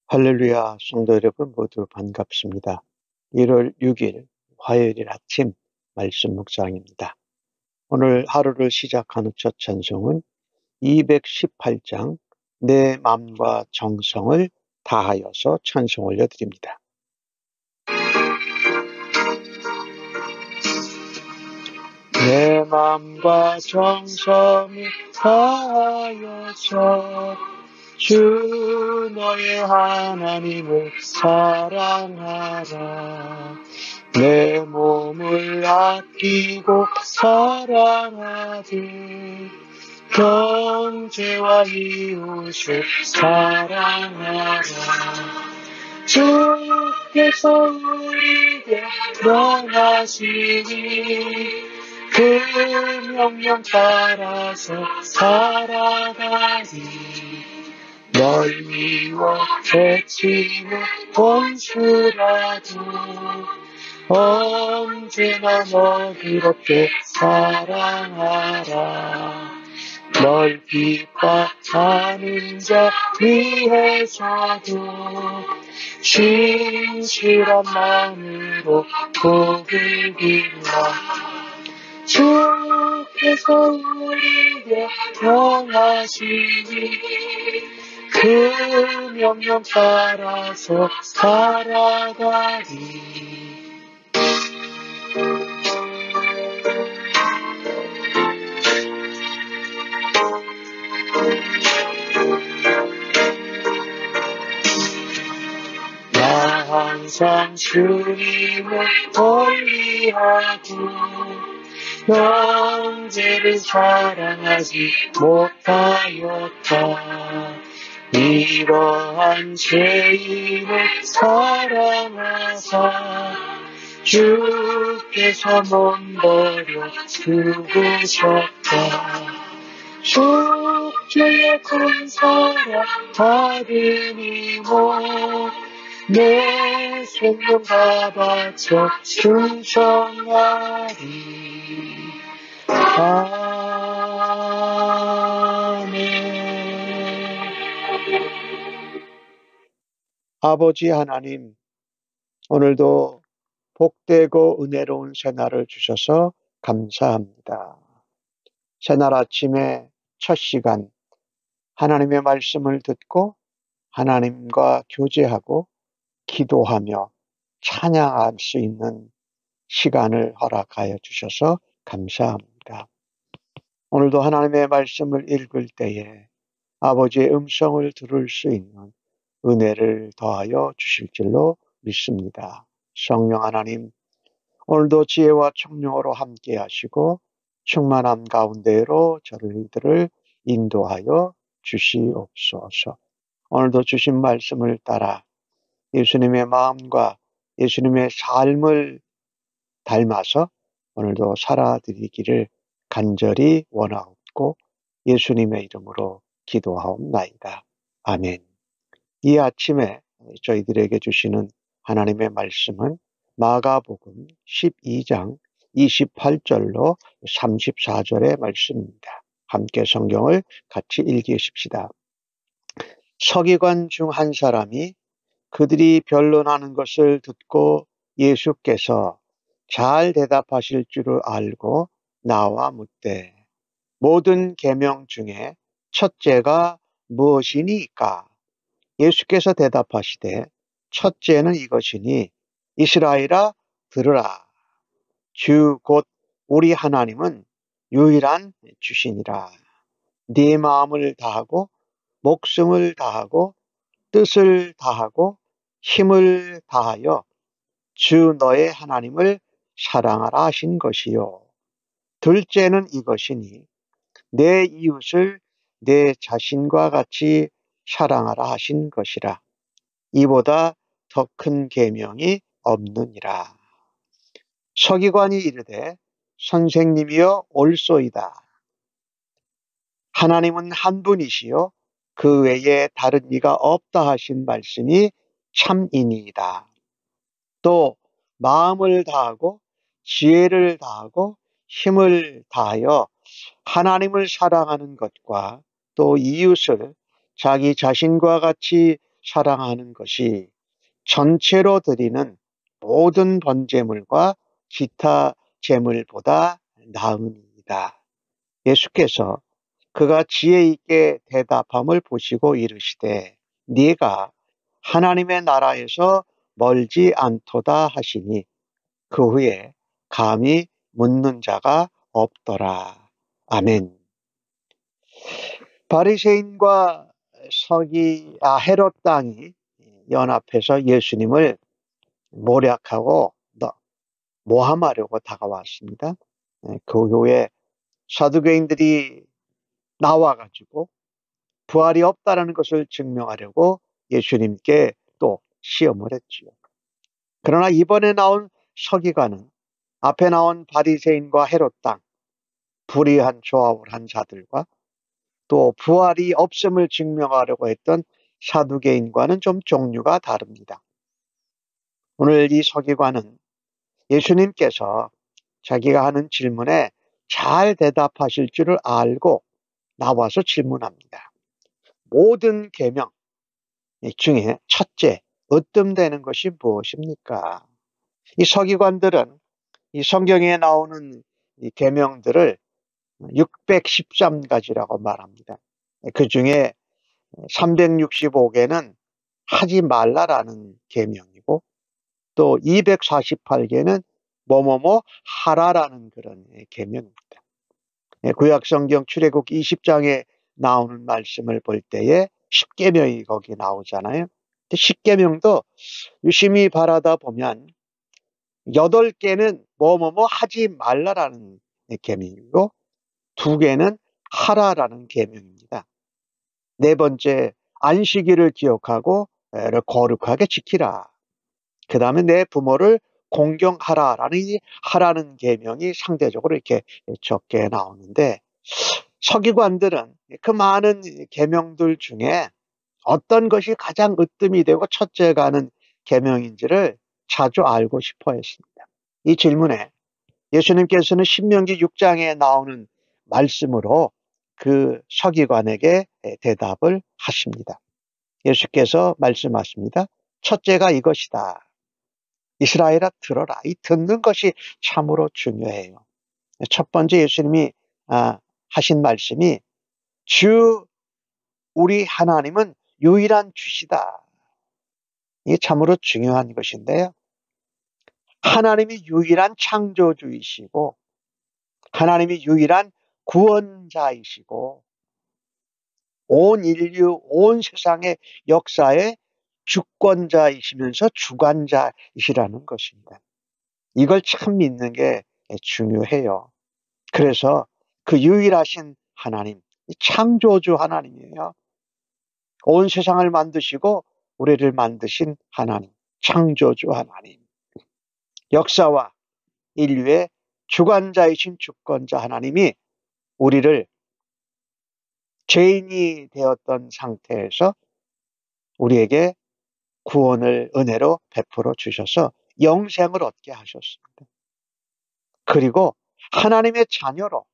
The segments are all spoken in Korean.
할렐루야, 성도 여러분 모두 반갑습니다. 1월 6일 화요일 아침 말씀 묵상입니다. 오늘 하루를 시작하는 첫 찬송은 218장 내 마음과 정성을 다하여서 찬송 올려드립니다. 내 마음과 정성을 다하여서 주 너의 하나님을 사랑하라. 내 몸을 아끼고 사랑하듯 형제와 이웃을 사랑하라. 주께서 우리에게 명하시니 그 명령 따라서 살아가니 멀미워 해치는 원수라도 언제나 너그럽게 사랑하라. 널 기뻐하는 자 위해서도 신실한 마음으로 복을 빌라. 주께서 우리에게 명하시니 그 명령 따라서 살아가니 나 항상 주님을 멀리하고 형제를 사랑하지 못하였다. 이러한 죄인을 사랑하사 주께서 몸버려 죽으셨다. 속죄의 군사라 받으니모 내 생명 다 바쳐 충성하리. 아멘. 아버지 하나님, 오늘도 복되고 은혜로운 새날을 주셔서 감사합니다. 새날 아침에 첫 시간 하나님의 말씀을 듣고 하나님과 교제하고 기도하며 찬양할 수 있는 시간을 허락하여 주셔서 감사합니다. 오늘도 하나님의 말씀을 읽을 때에 아버지의 음성을 들을 수 있는 은혜를 더하여 주실 줄로 믿습니다. 성령 하나님, 오늘도 지혜와 청령으로 함께 하시고 충만함 가운데로 저희들을 인도하여 주시옵소서. 오늘도 주신 말씀을 따라 예수님의 마음과 예수님의 삶을 닮아서 오늘도 살아드리기를 간절히 원하옵고 예수님의 이름으로 기도하옵나이다. 아멘. 이 아침에 저희들에게 주시는 하나님의 말씀은 마가복음 12장 28절로 34절의 말씀입니다. 함께 성경을 같이 읽으십시다. 서기관 중 한 사람이 그들이 변론하는 것을 듣고 예수께서 잘 대답하실 줄을 알고 나와 묻되 모든 계명 중에 첫째가 무엇이니까? 예수께서 대답하시되 첫째는 이것이니 이스라엘아 들으라. 주 곧 우리 하나님은 유일한 주시니라. 네 마음을 다하고 목숨을 다하고 뜻을 다하고 힘을 다하여 주 너의 하나님을 사랑하라 하신 것이요. 둘째는 이것이니 내 이웃을 내 자신과 같이 사랑하라 하신 것이라. 이보다 더 큰 계명이 없느니라. 서기관이 이르되 선생님이여 옳소이다. 하나님은 한 분이시요 그 외에 다른 이가 없다 하신 말씀이 참이니이다. 또 마음을 다하고 지혜를 다하고 힘을 다하여 하나님을 사랑하는 것과 또 이웃을 자기 자신과 같이 사랑하는 것이 전체로 드리는 모든 번제물과 기타 제물보다 나으니이다. 예수께서 그가 지혜 있게 대답함을 보시고 이르시되 네가 하나님의 나라에서 멀지 않도다 하시니 그 후에 감히 묻는 자가 없더라. 아멘. 바리새인과 헤롯 당이 연합해서 예수님을 모략하고 모함하려고 다가왔습니다. 그 후에 사두개인들이 나와가지고 부활이 없다는 것을 증명하려고 예수님께 또 시험을 했지요. 그러나 이번에 나온 서기관은 앞에 나온 바리새인과 헤롯 당, 불의한 조합을 한 자들과 또 부활이 없음을 증명하려고 했던 사두개인과는 좀 종류가 다릅니다. 오늘 이 서기관은 예수님께서 자기가 하는 질문에 잘 대답하실 줄을 알고 나와서 질문합니다. 모든 계명 중에 첫째, 으뜸되는 것이 무엇입니까? 이 서기관들은 이 성경에 나오는 이 계명들을 613가지라고 말합니다. 그 중에 365개는 하지 말라라는 계명이고 또 248개는 뭐뭐뭐 하라라는 그런 계명입니다. 구약성경 출애굽 20장에 나오는 말씀을 볼 때에 10계명이 거기 나오잖아요. 10계명도 유심히 바라다 보면 8개는 뭐뭐뭐 하지 말라라는 계명이고 2개는 하라라는 계명입니다. 네 번째, 안식일을 기억하고 거룩하게 지키라. 그 다음에 내 부모를 공경하라라는 이 하라는 계명이 상대적으로 이렇게 적게 나오는데 서기관들은 그 많은 계명들 중에 어떤 것이 가장 으뜸이 되고 첫째가 하는 계명인지를 자주 알고 싶어 했습니다. 이 질문에 예수님께서는 신명기 6장에 나오는 말씀으로 그 서기관에게 대답을 하십니다. 예수께서 말씀하십니다. 첫째가 이것이다. 이스라엘아 들어라. 이 듣는 것이 참으로 중요해요. 첫 번째 예수님이 하신 말씀이 주 우리 하나님은 유일한 주시다. 이게 참으로 중요한 것인데요. 하나님이 유일한 창조주이시고 하나님이 유일한 구원자이시고 온 인류, 온 세상의 역사의 주권자이시면서 주관자이시라는 것입니다. 이걸 참 믿는 게 중요해요. 그래서 그 유일하신 하나님, 창조주 하나님이에요. 온 세상을 만드시고 우리를 만드신 하나님, 창조주 하나님. 역사와 인류의 주관자이신 주권자 하나님이 우리를 죄인이 되었던 상태에서 우리에게 구원을 은혜로 베풀어 주셔서 영생을 얻게 하셨습니다. 그리고 하나님의 자녀로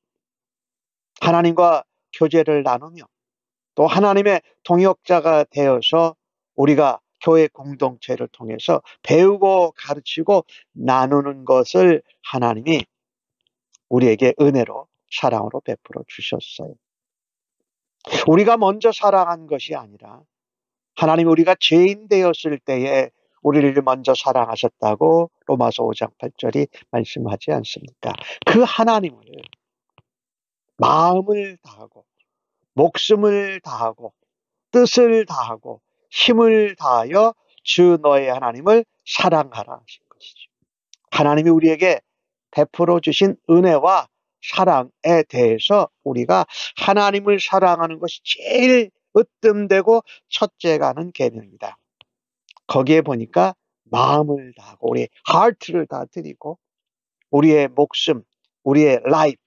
하나님과 교제를 나누며 또 하나님의 동역자가 되어서 우리가 교회 공동체를 통해서 배우고 가르치고 나누는 것을 하나님이 우리에게 은혜로 사랑으로 베풀어 주셨어요. 우리가 먼저 사랑한 것이 아니라 하나님 우리가 죄인 되었을 때에 우리를 먼저 사랑하셨다고 로마서 5장 8절이 말씀하지 않습니까? 그 하나님을 마음을 다하고 목숨을 다하고 뜻을 다하고 힘을 다하여 주 너의 하나님을 사랑하라 하신 것이죠. 하나님이 우리에게 베풀어 주신 은혜와 사랑에 대해서 우리가 하나님을 사랑하는 것이 제일 으뜸되고 첫째가 하는 계명입니다. 거기에 보니까 마음을 다하고 우리의 하트를 다 드리고 우리의 목숨, 우리의 라이프,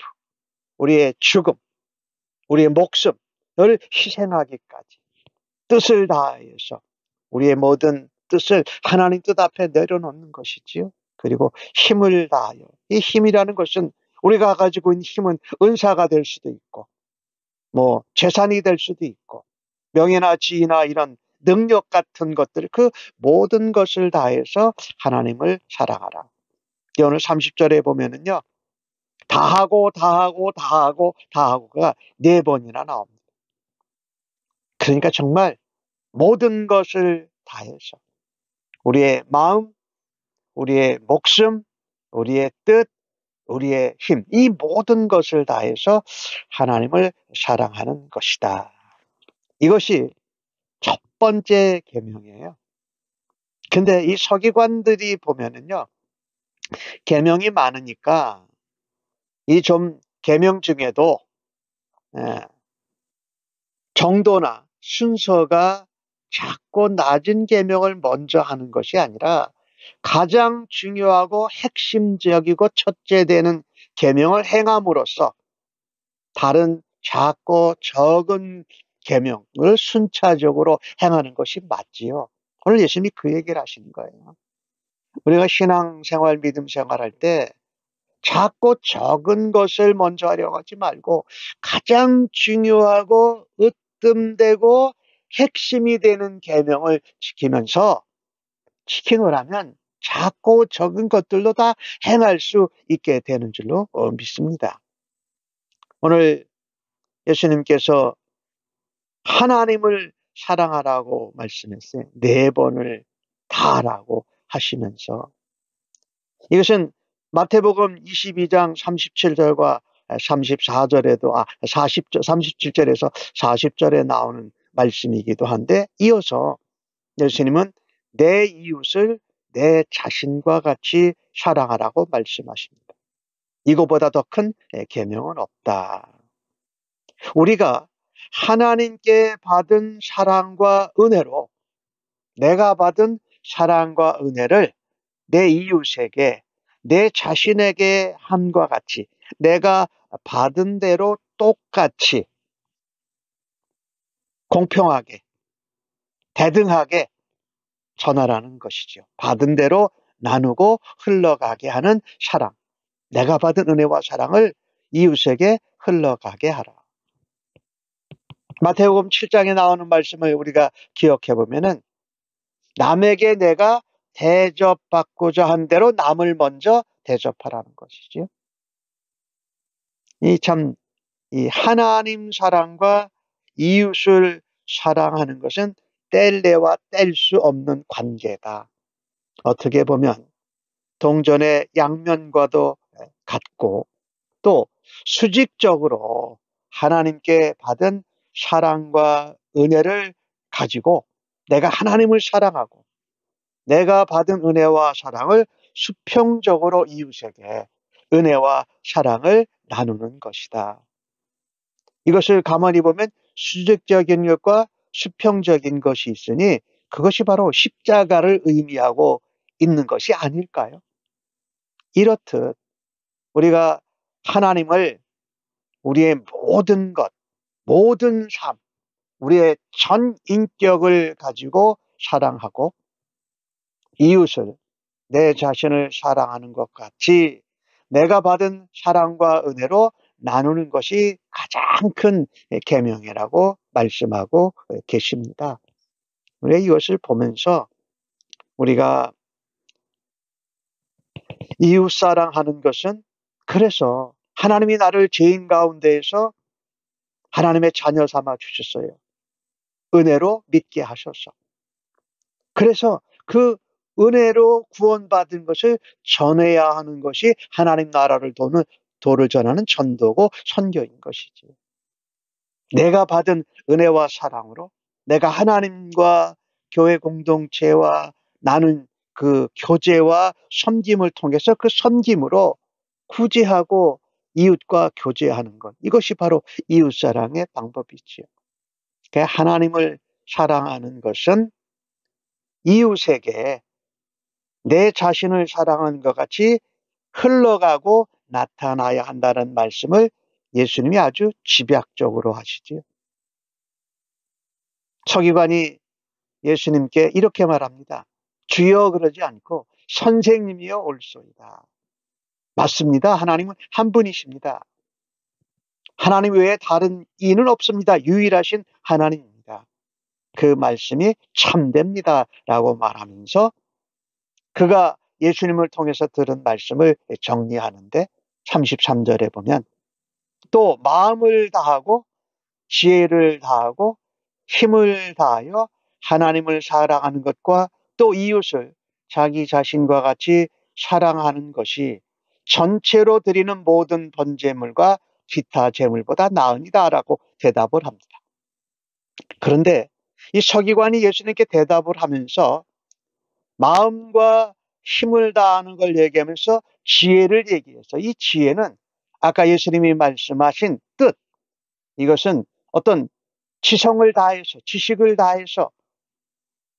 우리의 죽음, 우리의 목숨을 희생하기까지 뜻을 다해서 우리의 모든 뜻을 하나님 뜻 앞에 내려놓는 것이지요. 그리고 힘을 다하여 이 힘이라는 것은 우리가 가지고 있는 힘은 은사가 될 수도 있고 재산이 될 수도 있고 명예나 지위나 이런 능력 같은 것들, 그 모든 것을 다해서 하나님을 사랑하라. 오늘 30절에 보면은요, 다하고 다하고 다하고 다하고가 4번이나 나옵니다. 그러니까 정말 모든 것을 다해서 우리의 마음, 우리의 목숨, 우리의 뜻, 우리의 힘, 이 모든 것을 다해서 하나님을 사랑하는 것이다. 이것이 첫 번째 계명이에요. 근데 이 서기관들이 보면은요, 계명이 많으니까 이 좀 계명 중에도 정도나 순서가 작고 낮은 계명을 먼저 하는 것이 아니라 가장 중요하고 핵심적이고 첫째 되는 계명을 행함으로써 다른 작고 적은 계명을 순차적으로 행하는 것이 맞지요. 오늘 예수님이 그 얘기를 하시는 거예요. 우리가 신앙생활, 믿음 생활할 때 작고 적은 것을 먼저 하려고 하지 말고 가장 중요하고 으뜸되고 핵심이 되는 계명을 지키노라면 작고 적은 것들도 다 행할 수 있게 되는 줄로 믿습니다. 오늘 예수님께서 하나님을 사랑하라고 말씀했어요. 4번을 다하라고 하시면서 이것은 마태복음 22장 37절과 34절에도 37절에서 40절에 나오는 말씀이기도 한데 이어서 예수님은 내 이웃을 내 자신과 같이 사랑하라고 말씀하십니다. 이거보다 더 큰 계명은 없다. 우리가 하나님께 받은 사랑과 은혜로 내가 받은 사랑과 은혜를 내 이웃에게, 내 자신에게 함과 같이 내가 받은 대로 똑같이 공평하게 대등하게 전하라는 것이죠. 받은 대로 나누고 흘러가게 하는 사랑. 내가 받은 은혜와 사랑을 이웃에게 흘러가게 하라. 마태복음 7장에 나오는 말씀을 우리가 기억해 보면은 남에게 내가 대접받고자 한 대로 남을 먼저 대접하라는 것이죠. 이 하나님 사랑과 이웃을 사랑하는 것은 뗄래와 뗄 수 없는 관계다. 어떻게 보면 동전의 양면과도 같고 또 수직적으로 하나님께 받은 사랑과 은혜를 가지고 내가 하나님을 사랑하고 내가 받은 은혜와 사랑을 수평적으로 이웃에게 은혜와 사랑을 나누는 것이다. 이것을 가만히 보면 수직적인 것과 수평적인 것이 있으니 그것이 바로 십자가를 의미하고 있는 것이 아닐까요? 이렇듯 우리가 하나님을 우리의 모든 것, 모든 삶, 우리의 전 인격을 가지고 사랑하고 이웃을 내 자신을 사랑하는 것 같이 내가 받은 사랑과 은혜로 나누는 것이 가장 큰 계명이라고 말씀하고 계십니다. 우리가 이것을 보면서 우리가 이웃 사랑하는 것은 그래서 하나님이 나를 죄인 가운데에서 하나님의 자녀 삼아 주셨어요. 은혜로 믿게 하셔서. 그래서 그 은혜로 구원받은 것을 전해야 하는 것이 하나님 나라를 도를 전하는 전도고 선교인 것이지. 내가 받은 은혜와 사랑으로 내가 하나님과 교회 공동체와 나눈 그 교제와 섬김을 통해서 그 섬김으로 구제하고 이웃과 교제하는 것. 이것이 바로 이웃사랑의 방법이지요. 그러니까 하나님을 사랑하는 것은 이웃에게 내 자신을 사랑하는 것 같이 흘러가고 나타나야 한다는 말씀을 예수님이 아주 집약적으로 하시지요. 서기관이 예수님께 이렇게 말합니다. 주여 그러지 않고 선생님이여 올소이다. 맞습니다. 하나님은 한 분이십니다. 하나님 외에 다른 이는 없습니다. 유일하신 하나님입니다. 그 말씀이 참됩니다라고 말하면서 그가 예수님을 통해서 들은 말씀을 정리하는데 33절에 보면 또 마음을 다하고 지혜를 다하고 힘을 다하여 하나님을 사랑하는 것과 또 이웃을 자기 자신과 같이 사랑하는 것이 전체로 드리는 모든 번제물과 기타 제물보다 나으니다라고 대답을 합니다. 그런데 이 서기관이 예수님께 대답을 하면서 마음과 힘을 다하는 걸 얘기하면서 지혜를 얘기해서 이 지혜는 아까 예수님이 말씀하신 뜻, 이것은 어떤 지성을 다해서 지식을 다해서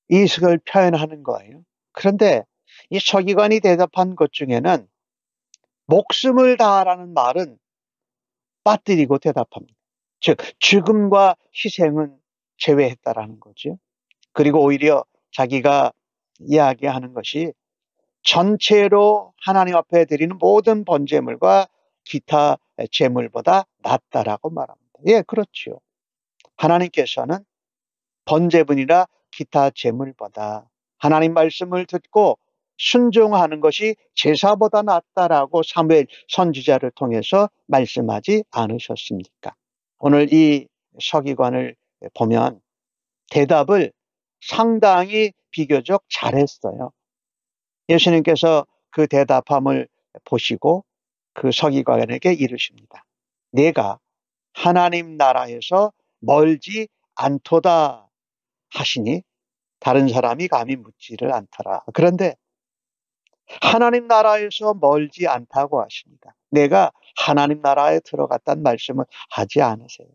이식을 표현하는 거예요. 그런데 이 서기관이 대답한 것 중에는 목숨을 다하라는 말은 빠뜨리고 대답합니다. 즉 죽음과 희생은 제외했다라는 거죠. 그리고 오히려 자기가 이야기하는 것이 전체로 하나님 앞에 드리는 모든 번제물과 기타 제물보다 낫다라고 말합니다. 예, 그렇죠. 하나님께서는 번제물이나 기타 제물보다 하나님 말씀을 듣고 순종하는 것이 제사보다 낫다라고 사무엘 선지자를 통해서 말씀하지 않으셨습니까? 오늘 이 서기관을 보면 대답을 상당히 비교적 잘했어요. 예수님께서 그 대답함을 보시고 그 서기관에게 이르십니다. 내가 하나님 나라에서 멀지 않도다 하시니 다른 사람이 감히 묻지를 않더라. 그런데 하나님 나라에서 멀지 않다고 하십니다. 내가 하나님 나라에 들어갔다는 말씀을 하지 않으세요.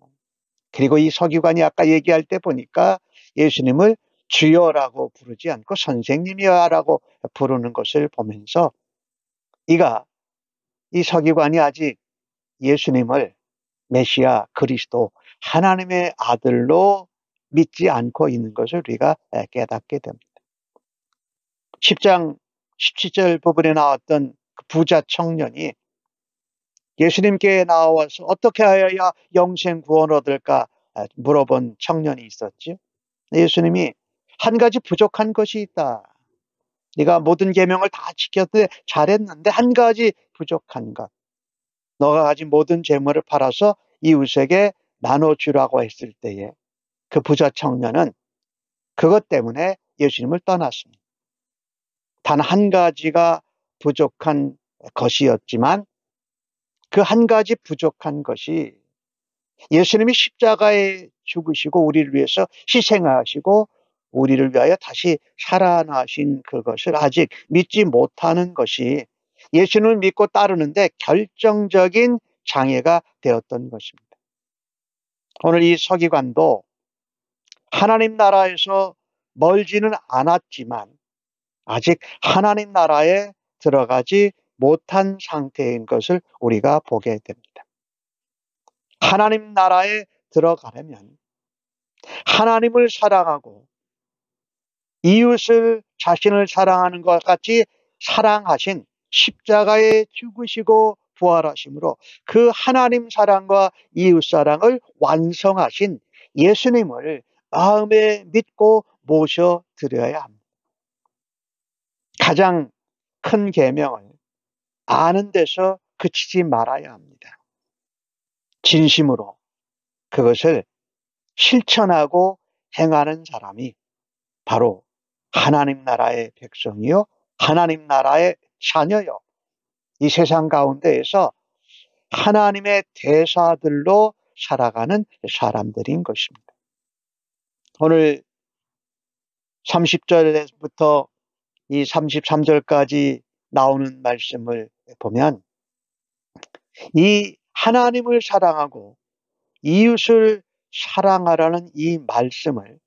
그리고 이 서기관이 아까 얘기할 때 보니까 예수님을 주여라고 부르지 않고 선생님이야라고 부르는 것을 보면서 이 서기관이 아직 예수님을 메시아 그리스도 하나님의 아들로 믿지 않고 있는 것을 우리가 깨닫게 됩니다. 10장 17절 부분에 나왔던 그 부자 청년이 예수님께 나와서 어떻게 하여야 영생 구원 얻을까 물어본 청년이 있었죠. 예수님이 한 가지 부족한 것이 있다. 네가 모든 계명을 다 지켰는데 잘했는데 한 가지 부족한 것. 너가 가진 모든 재물을 팔아서 이웃에게 나눠주라고 했을 때에 그 부자 청년은 그것 때문에 예수님을 떠났습니다. 단 한 가지가 부족한 것이었지만 그 한 가지 부족한 것이 예수님이 십자가에 죽으시고 우리를 위해서 희생하시고 우리를 위하여 다시 살아나신 그것을 아직 믿지 못하는 것이 예수님을 믿고 따르는데 결정적인 장애가 되었던 것입니다. 오늘 이 서기관도 하나님 나라에서 멀지는 않았지만 아직 하나님 나라에 들어가지 못한 상태인 것을 우리가 보게 됩니다. 하나님 나라에 들어가려면 하나님을 사랑하고 이웃을 자신을 사랑하는 것 같이 사랑하신 십자가에 죽으시고 부활하심으로 그 하나님 사랑과 이웃 사랑을 완성하신 예수님을 마음에 믿고 모셔드려야 합니다. 가장 큰 계명을 아는 데서 그치지 말아야 합니다. 진심으로 그것을 실천하고 행하는 사람이 바로 하나님 나라의 백성이요 하나님 나라의 자녀요 이 세상 가운데에서 하나님의 대사들로 살아가는 사람들인 것입니다. 오늘 30절부터 이 33절까지 나오는 말씀을 보면 이 하나님을 사랑하고 이웃을 사랑하라는 이 말씀을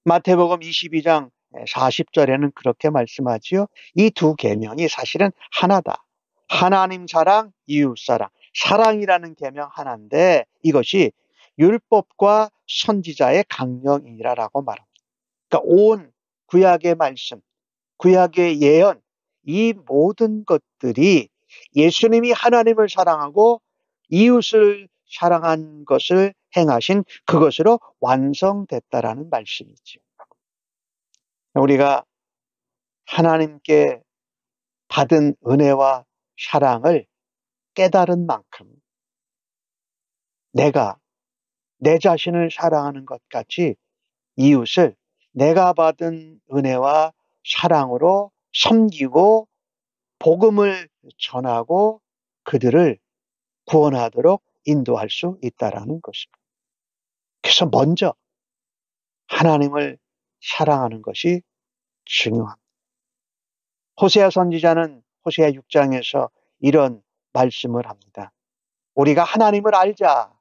마태복음 22장 40절에는 그렇게 말씀하지요. 이 두 계명이 사실은 하나다. 하나님 사랑, 이웃 사랑. 사랑이라는 계명 하나인데 이것이 율법과 선지자의 강령이라고 말합니다. 그러니까 온 구약의 말씀, 구약의 예언, 이 모든 것들이 예수님이 하나님을 사랑하고 이웃을 사랑한 것을 행하신 그것으로 완성됐다라는 말씀이죠. 우리가 하나님께 받은 은혜와 사랑을 깨달은 만큼 내가 내 자신을 사랑하는 것 같이 이웃을 내가 받은 은혜와 사랑으로 섬기고 복음을 전하고 그들을 구원하도록 인도할 수 있다라는 것입니다. 그래서 먼저 하나님을 사랑하는 것이 중요합니다. 호세아 선지자는 호세아 6장에서 이런 말씀을 합니다. 우리가 하나님을 알자.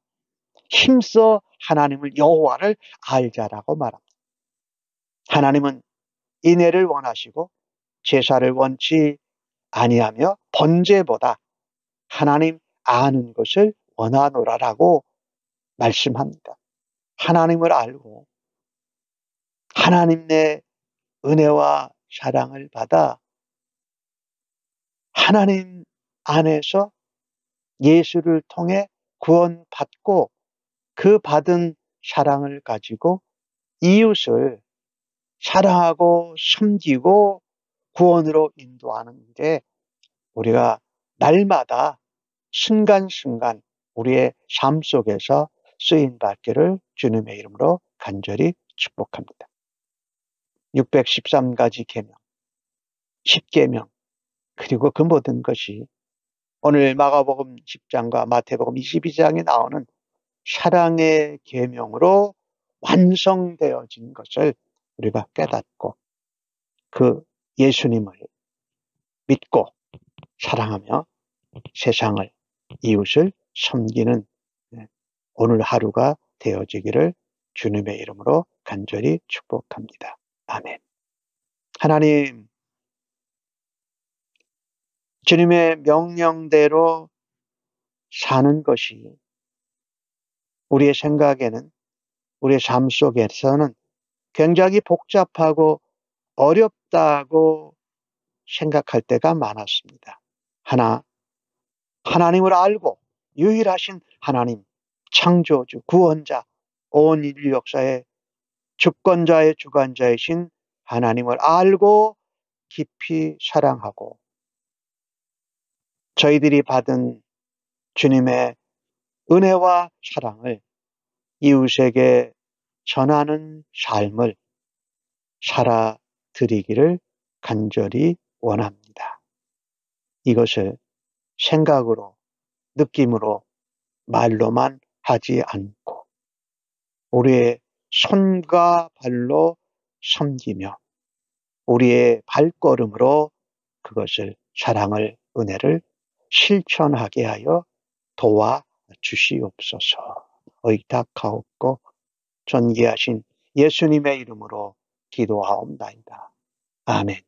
힘써 하나님을 여호와를 알자라고 말합니다. 하나님은 인애를 원하시고 제사를 원치 아니하며 번제보다 하나님 아는 것을 원하노라라고 말씀합니다. 하나님을 알고 하나님의 은혜와 사랑을 받아 하나님 안에서 예수를 통해 구원받고 그 받은 사랑을 가지고 이웃을 사랑하고 섬기고 구원으로 인도하는 게 우리가 날마다 순간순간 우리의 삶 속에서 쓰임받기를 주님의 이름으로 간절히 축복합니다. 613가지 계명, 10계명 그리고 그 모든 것이 오늘 마가복음 10장과 마태복음 22장에 나오는 사랑의 계명으로 완성되어진 것을 우리가 깨닫고 그 예수님을 믿고 사랑하며 세상을 이웃을 섬기는 오늘 하루가 되어지기를 주님의 이름으로 간절히 축복합니다. 아멘. 하나님, 주님의 명령대로 사는 것이 우리의 생각에는 우리의 삶 속에서는 굉장히 복잡하고 어렵다고 생각할 때가 많았습니다. 하나님을 알고 유일하신 하나님, 창조주, 구원자, 온 인류 역사의 주권자의 주관자이신 하나님을 알고 깊이 사랑하고 저희들이 받은 주님의 은혜와 사랑을 이웃에게 전하는 삶을 살아드리기를 간절히 원합니다. 이것을 생각으로, 느낌으로, 말로만 하지 않고 우리의 손과 발로 섬기며 우리의 발걸음으로 그것을 사랑을, 은혜를 실천하게 하여 도와주시옵소서. 의탁하옵고 존귀하신 예수님의 이름으로 기도하옵나이다. 아멘.